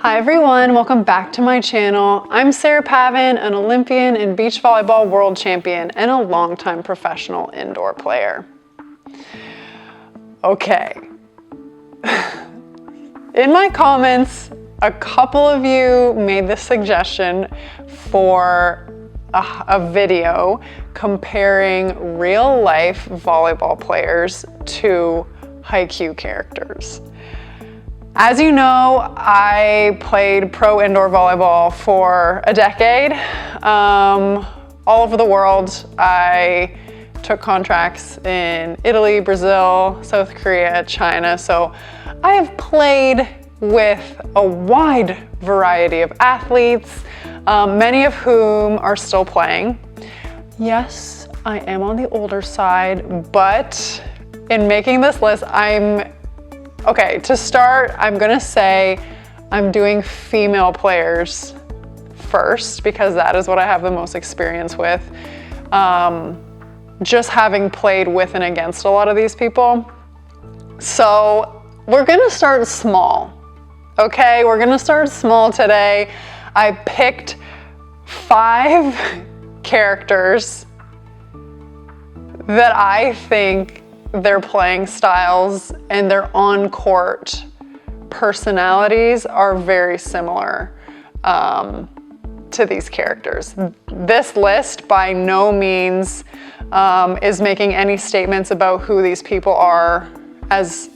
Hi everyone, welcome back to my channel. I'm Sarah Pavan, an Olympian and beach volleyball world champion and a longtime professional indoor player. Okay. In my comments, a couple of you made the suggestion for a video comparing real life volleyball players to Haikyu characters. As you know, I played pro indoor volleyball for a decade, all over the world. I took contracts in Italy, Brazil, South Korea, China. So I have played with a wide variety of athletes, many of whom are still playing. Yes, I am on the older side, but in making this list, okay, to start, I'm gonna say I'm doing female players first because that is what I have the most experience with. Just having played with and against a lot of these people. So we're gonna start small, okay? We're gonna start small today. I picked 5 characters that I think their playing styles and their on-court personalities are very similar to these characters. This list by no means is making any statements about who these people are as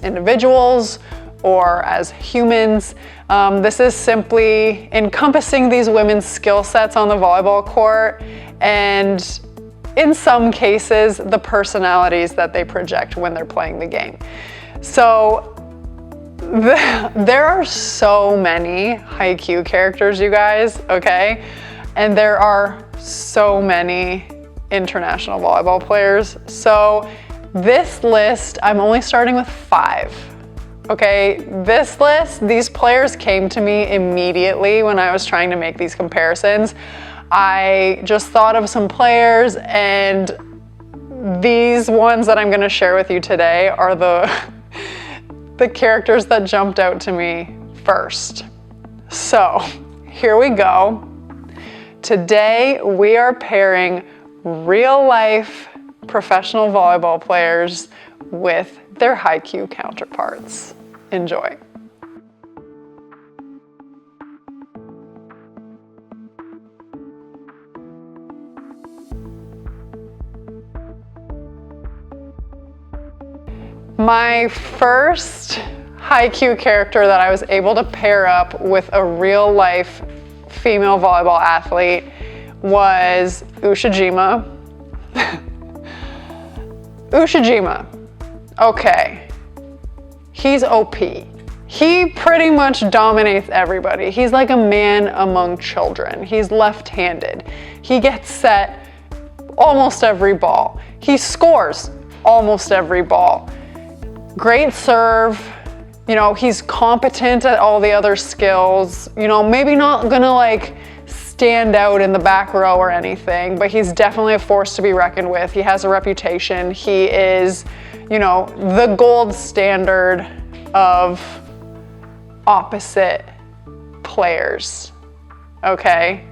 individuals or as humans. This is simply encompassing these women's skill sets on the volleyball court and in some cases, the personalities that they project when they're playing the game. So there are so many Haikyu characters, you guys, okay? And there are so many international volleyball players. So this list, I'm only starting with 5. Okay, this list, these players came to me immediately when I was trying to make these comparisons. I just thought of some players, and these ones that I'm going to share with you today are the characters that jumped out to me first. So here we go. Today we are pairing real life professional volleyball players with their Haikyu counterparts. Enjoy. My first Haikyu character that I was able to pair up with a real life female volleyball athlete was Ushijima. Ushijima, okay, he's OP. He pretty much dominates everybody. He's like a man among children. He's left-handed. He gets set almost every ball. He scores almost every ball. Great serve, you know, he's competent at all the other skills, you know, maybe not gonna like stand out in the back row or anything, but he's definitely a force to be reckoned with. He has a reputation. He is, you know, the gold standard of opposite players, okay?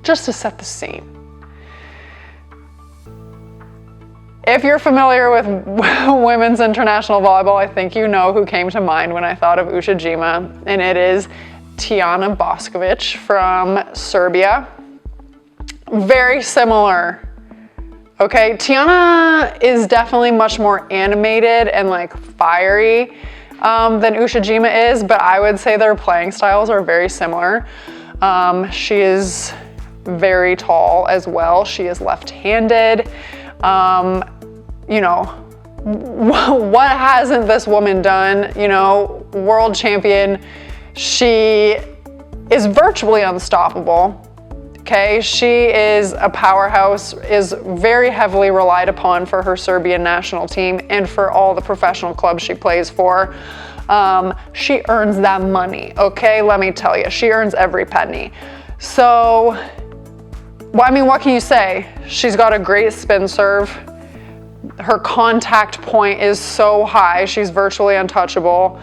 Just to set the scene. If you're familiar with women's international volleyball, I think you know who came to mind when I thought of Ushijima, and it is Tijana Boskovic from Serbia. Very similar, okay? Tijana is definitely much more animated and like fiery than Ushijima is, but I would say their playing styles are very similar. She is very tall as well. She is left-handed. You know, what hasn't this woman done? You know, world champion. She is virtually unstoppable. Okay, she is a powerhouse, is very heavily relied upon for her Serbian national team and for all the professional clubs she plays for. She earns that money, okay? Let me tell you, she earns every penny. So, well, I mean, what can you say? She's got a great spin serve. Her contact point is so high, she's virtually untouchable.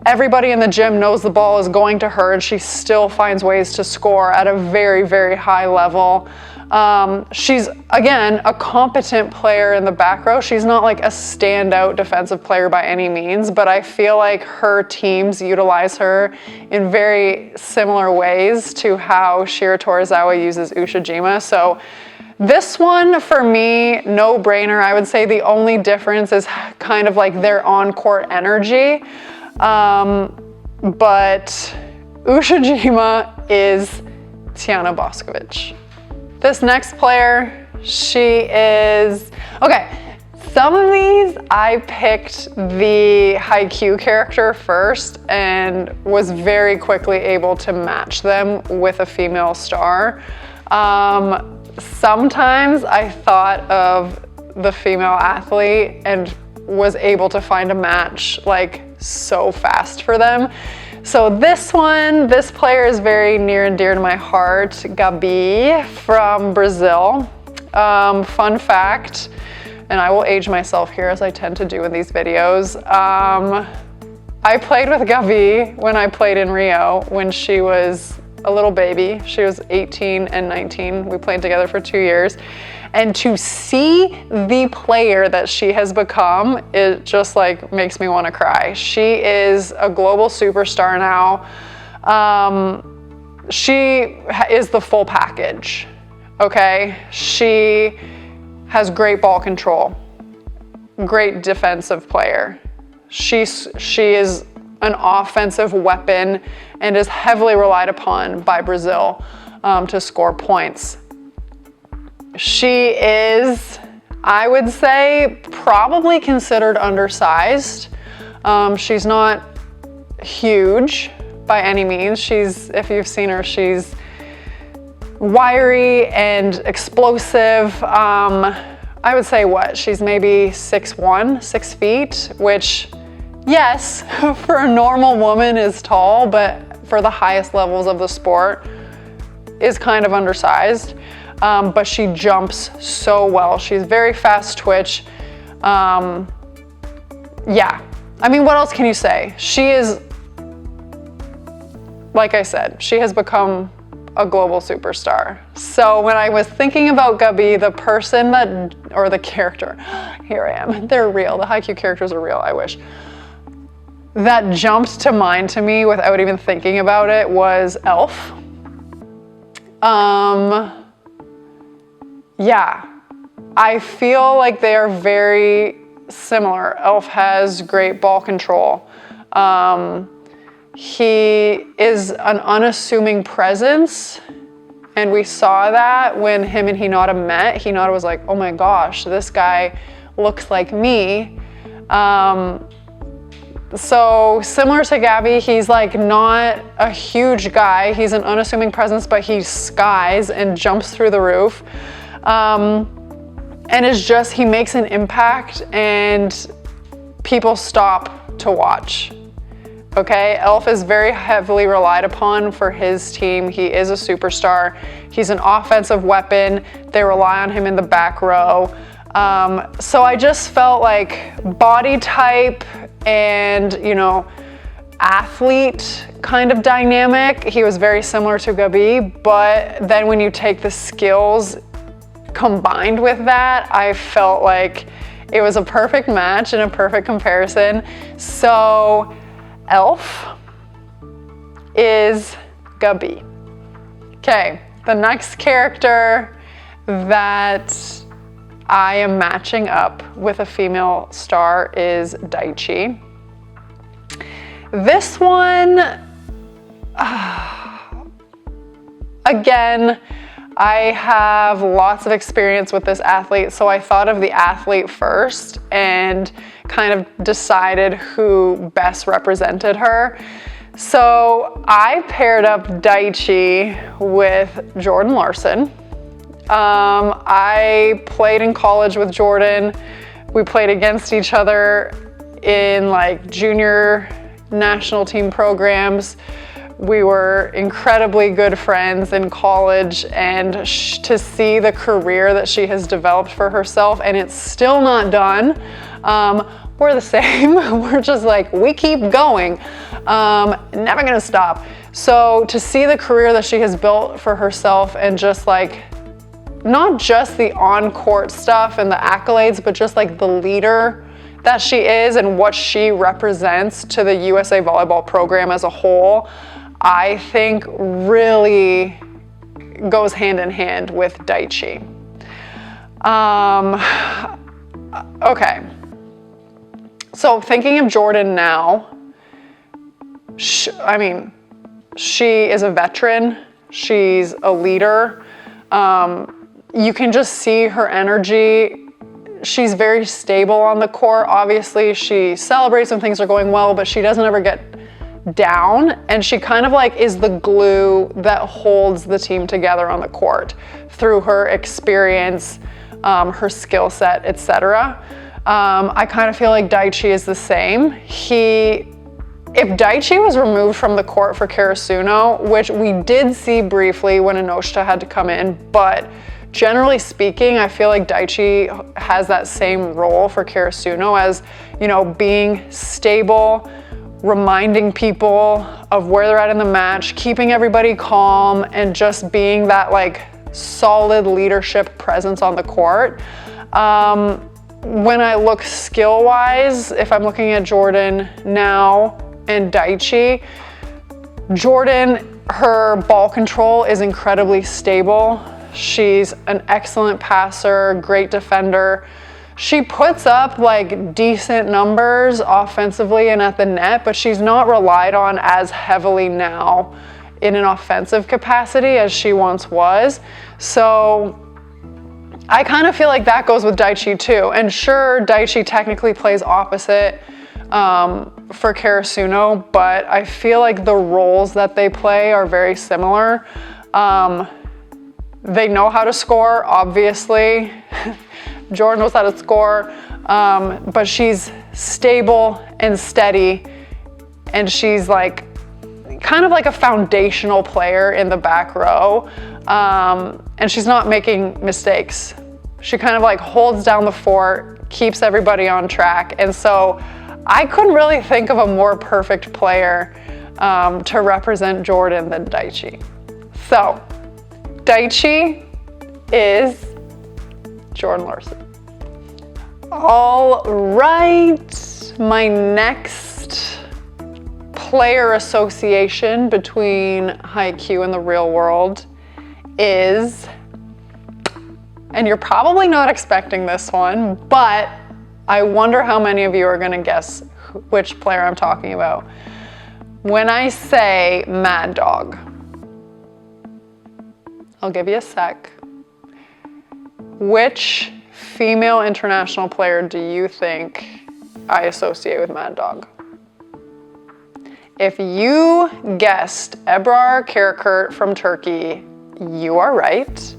everybody in the gym knows the ball is going to her, and she still finds ways to score at a very, very high level. She's, again, a competent player in the back row. She's not like a standout defensive player by any means, but I feel like her teams utilize her in very similar ways to how Shira Torizawa uses Ushijima. So this one, for me, no brainer. I would say the only difference is kind of like their on-court energy. But Ushijima is Tiana Boskovic. This next player, she is, okay, some of these I picked the Haikyu character first and was very quickly able to match them with a female star. Sometimes I thought of the female athlete and was able to find a match like so fast for them. So this player is very near and dear to my heart, Gabi from Brazil. Fun fact, and I will age myself here as I tend to do in these videos. I played with Gabi when I played in Rio when she was a little baby. She was 18 and 19. We played together for 2 years. And to see the player that she has become, it just like makes me want to cry. She is a global superstar now. She is the full package, okay? She has great ball control, great defensive player. She is an offensive weapon and is heavily relied upon by Brazil to score points. She is, I would say, probably considered undersized. She's not huge by any means. If you've seen her, she's wiry and explosive. I would say she's maybe 6'1", 6 feet, which, yes, for a normal woman is tall, but for the highest levels of the sport is kind of undersized. But she jumps so well. She's very fast twitch. Yeah, I mean, what else can you say? She is, like I said, she has become a global superstar. So when I was thinking about Gabi, the person that, or the character, here I am, they're real. The Haikyu characters are real, I wish. That jumped to mind to me without even thinking about it was Elf. Yeah, I feel like they are very similar. Elf has great ball control. He is an unassuming presence, and we saw that when him and Hinata met. Hinata was like, oh my gosh, this guy looks like me. So similar to Gabi, he's like not a huge guy. He's an unassuming presence, but he skies and jumps through the roof. And it's just, he makes an impact and people stop to watch. Okay, Elf is very heavily relied upon for his team. He is a superstar. He's an offensive weapon. They rely on him in the back row. So I just felt like body type and, you know, athlete kind of dynamic. He was very similar to Gabi, but then when you take the skills combined with that, I felt like it was a perfect match and a perfect comparison. So Elf is Gabi. Okay, the next character that I am matching up with a female star is Daiichi. This one, again, I have lots of experience with this athlete, so I thought of the athlete first and kind of decided who best represented her. So I paired up Daiichi with Jordan Larson. I played in college with Jordan. We played against each other in like junior national team programs. We were incredibly good friends in college, and to see the career that she has developed for herself, and it's still not done. We're the same. We're just like, we keep going. Never gonna stop. So to see the career that she has built for herself and just like, not just the on-court stuff and the accolades, but just like the leader that she is and what she represents to the USA Volleyball program as a whole, I think really goes hand in hand with Daiichi. Okay. So thinking of Jordan now, she is a veteran. She's a leader. You can just see her energy. She's very stable on the court. Obviously, she celebrates when things are going well, but she doesn't ever get down. And she kind of like is the glue that holds the team together on the court through her experience, her skill set, etc. I kind of feel like Daiichi is the same. If Daiichi was removed from the court for Karasuno, which we did see briefly when Inoshita had to come in, but generally speaking, I feel like Daiichi has that same role for Karasuno as, being stable, reminding people of where they're at in the match, keeping everybody calm, and just being that like solid leadership presence on the court. When I look skill-wise, if I'm looking at Jordan now and Daiichi, Jordan, her ball control is incredibly stable. She's an excellent passer, great defender. She puts up like decent numbers offensively and at the net, but she's not relied on as heavily now in an offensive capacity as she once was. So I kind of feel like that goes with Daiichi too. And sure, Daiichi technically plays opposite for Karasuno, but I feel like the roles that they play are very similar. They know how to score, obviously. Jordan knows how to score, but she's stable and steady, and she's like kind of like a foundational player in the back row, and she's not making mistakes. She kind of like holds down the fort, keeps everybody on track, and so I couldn't really think of a more perfect player to represent Jordan than Daiichi. So Daiichi is Jordan Larson. All right, my next player association between Haikyu and the real world is, and you're probably not expecting this one, but I wonder how many of you are gonna guess which player I'm talking about. When I say Mad Dog, I'll give you a sec. Which female international player do you think I associate with Mad Dog? If you guessed Ebrar Karakurt from Turkey, you are right.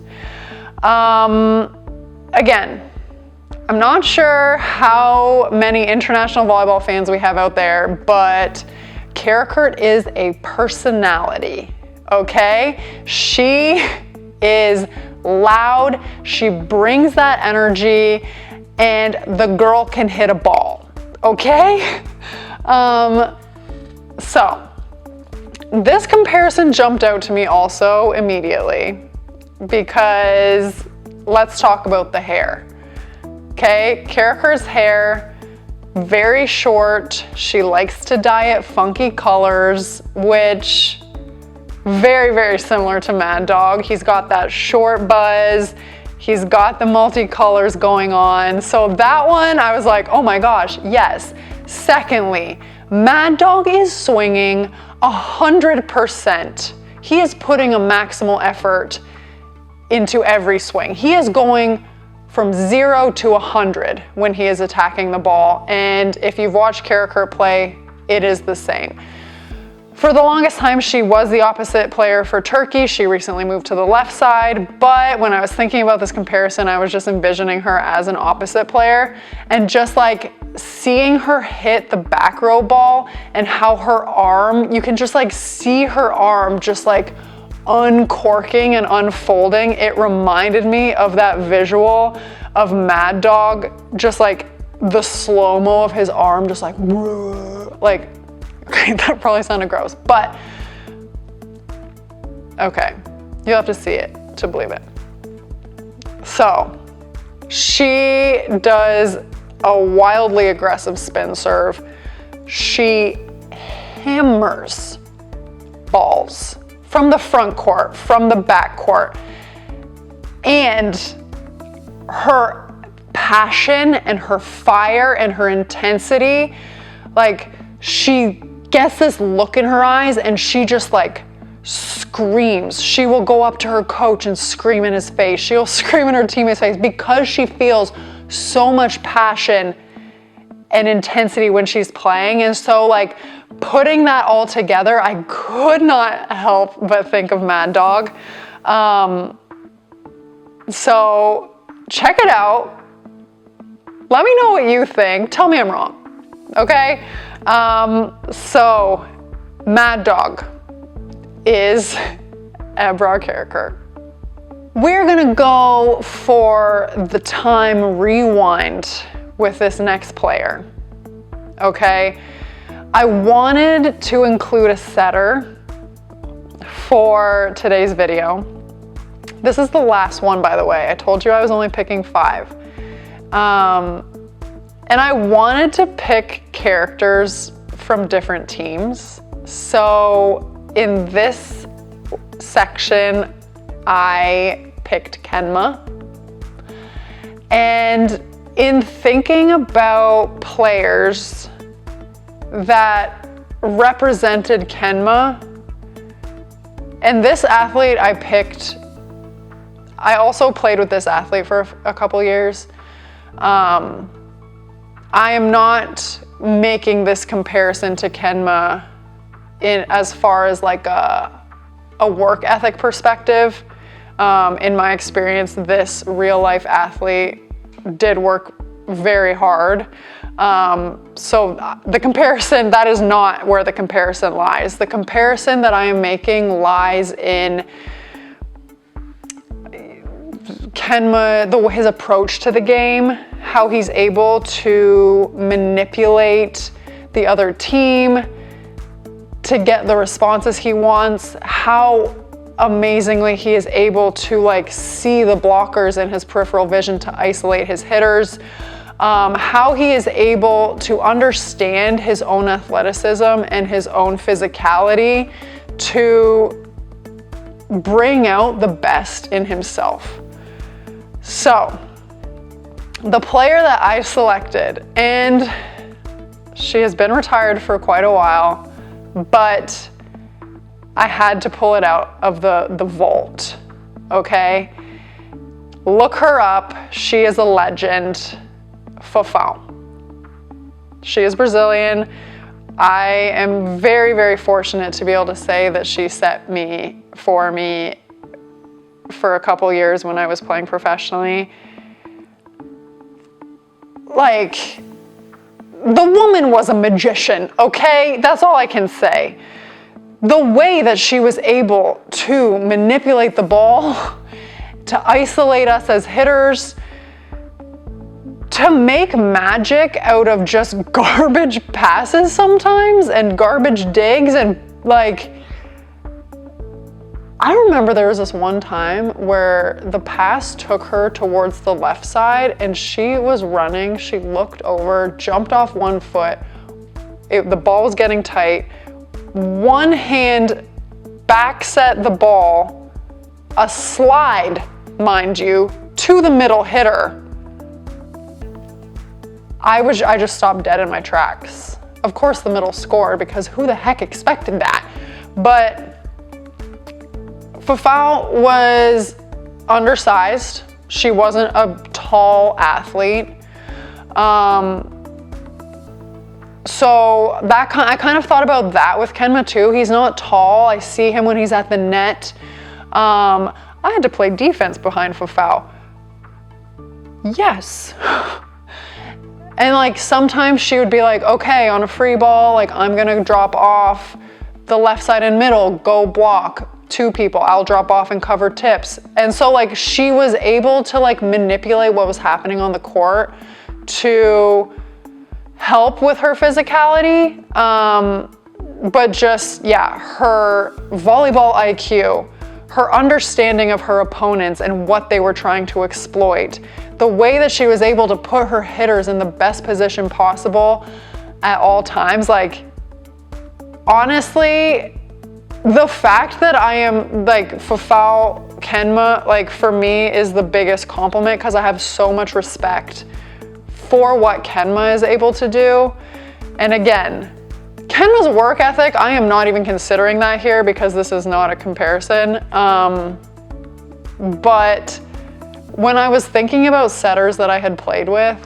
Again, I'm not sure how many international volleyball fans we have out there, but Karakurt is a personality, okay? She is loud, she brings that energy, and the girl can hit a ball, okay? So this comparison jumped out to me also immediately because let's talk about the hair. Okay, Karakurt's hair, very short. She likes to dye it funky colors, which very, very similar to Mad Dog. He's got that short buzz. He's got the multicolors going on. So that one, I was like, oh my gosh, yes. Secondly, Mad Dog is swinging 100%. He is putting a maximal effort into every swing. He is going from 0 to 100 when he is attacking the ball. And if you've watched Karakurt play, it is the same. For the longest time, she was the opposite player for Turkey. She recently moved to the left side, but when I was thinking about this comparison, I was just envisioning her as an opposite player and just like seeing her hit the back row ball and how her arm, you can just like see her arm just like uncorking and unfolding. It reminded me of that visual of Mad Dog, just like the slow-mo of his arm, just like Okay, that probably sounded gross, but okay, you have to see it to believe it. So she does a wildly aggressive spin serve. She hammers balls from the front court, from the back court, and her passion and her fire and her intensity, like she gets this look in her eyes and she just like screams. She will go up to her coach and scream in his face. She'll scream in her teammate's face because she feels so much passion and intensity when she's playing. And so like putting that all together, I could not help but think of Mad Dog. So check it out. Let me know what you think. Tell me I'm wrong, okay? So Mad Dog is Ebrar character. We're gonna go for the time rewind with this next player, okay? I wanted to include a setter for today's video. This is the last one, by the way. I told you I was only picking 5. And I wanted to pick characters from different teams. So in this section, I picked Kenma. And in thinking about players that represented Kenma, and this athlete I picked, I also played with this athlete for a couple years. I am not making this comparison to Kenma in as far as like a work ethic perspective. In my experience, this real life athlete did work very hard. So the comparison, that is not where the comparison lies. The comparison that I am making lies in Kenma, his approach to the game, how he's able to manipulate the other team to get the responses he wants, how amazingly he is able to like see the blockers in his peripheral vision to isolate his hitters, how he is able to understand his own athleticism and his own physicality to bring out the best in himself. So, the player that I selected, and she has been retired for quite a while, but I had to pull it out of the vault, okay? Look her up. She is a legend. Pavan. She is Brazilian. I am very, very fortunate to be able to say that she set me for a couple years when I was playing professionally. Like, the woman was a magician, okay? That's all I can say. The way that she was able to manipulate the ball, to isolate us as hitters, to make magic out of just garbage passes sometimes and garbage digs, and like, I remember there was this one time where the pass took her towards the left side and she was running, she looked over, jumped off one foot, the ball was getting tight, one hand back set the ball, a slide, mind you, to the middle hitter. I just stopped dead in my tracks. Of course the middle scored because who the heck expected that? But Pavan was undersized. She wasn't a tall athlete. So I kind of thought about that with Kenma too. He's not tall. I see him when he's at the net. I had to play defense behind Pavan. Yes. And like sometimes she would be like, okay, on a free ball, like I'm gonna drop off the left side and middle, go block 2 people, I'll drop off and cover tips. And so like she was able to like manipulate what was happening on the court to help with her physicality, but just, yeah, her volleyball IQ, her understanding of her opponents and what they were trying to exploit, the way that she was able to put her hitters in the best position possible at all times. Like, honestly, the fact that I am like Fafao Kenma, like for me is the biggest compliment, because I have so much respect for what Kenma is able to do. And again, Kenma's work ethic, I am not even considering that here because this is not a comparison. But when I was thinking about setters that I had played with,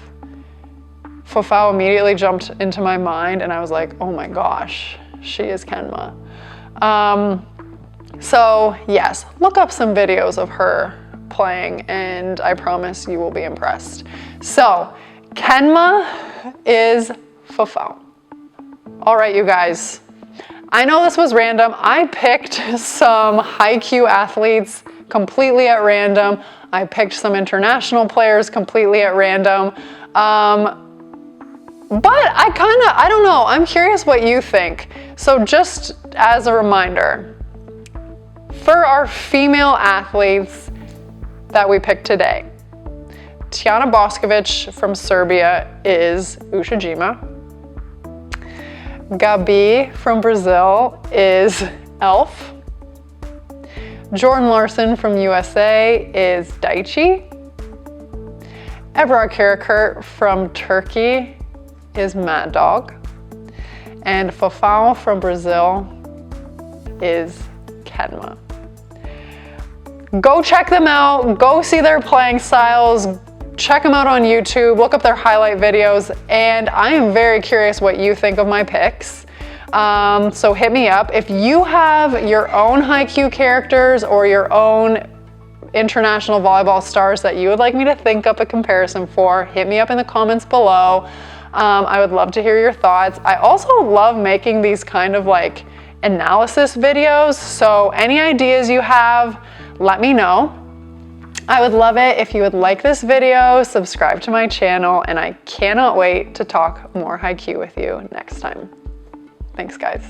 Fafao immediately jumped into my mind, and I was like, oh my gosh, she is Kenma. So yes, look up some videos of her playing and I promise you will be impressed. So Kenma is Fafao. All right, you guys, I know this was random. I picked some Haikyu athletes completely at random. I picked some international players completely at random. But I don't know, I'm curious what you think. So just as a reminder, for our female athletes that we picked today, Tijana Boskovic from Serbia is Ushijima. Gabi from Brazil is Elf. Jordan Larson from USA is Daiichi. Ebrar Karakurt from Turkey is Mad Dog. And Fafao from Brazil is Kenma. Go check them out, go see their playing styles, check them out on YouTube, look up their highlight videos, and I am very curious what you think of my picks. So hit me up. If you have your own Haikyu characters or your own international volleyball stars that you would like me to think up a comparison for, hit me up in the comments below. I would love to hear your thoughts. I also love making these kind of like analysis videos, so any ideas you have, let me know. I would love it if you would like this video, subscribe to my channel, and I cannot wait to talk more Haikyu with you next time. Thanks, guys.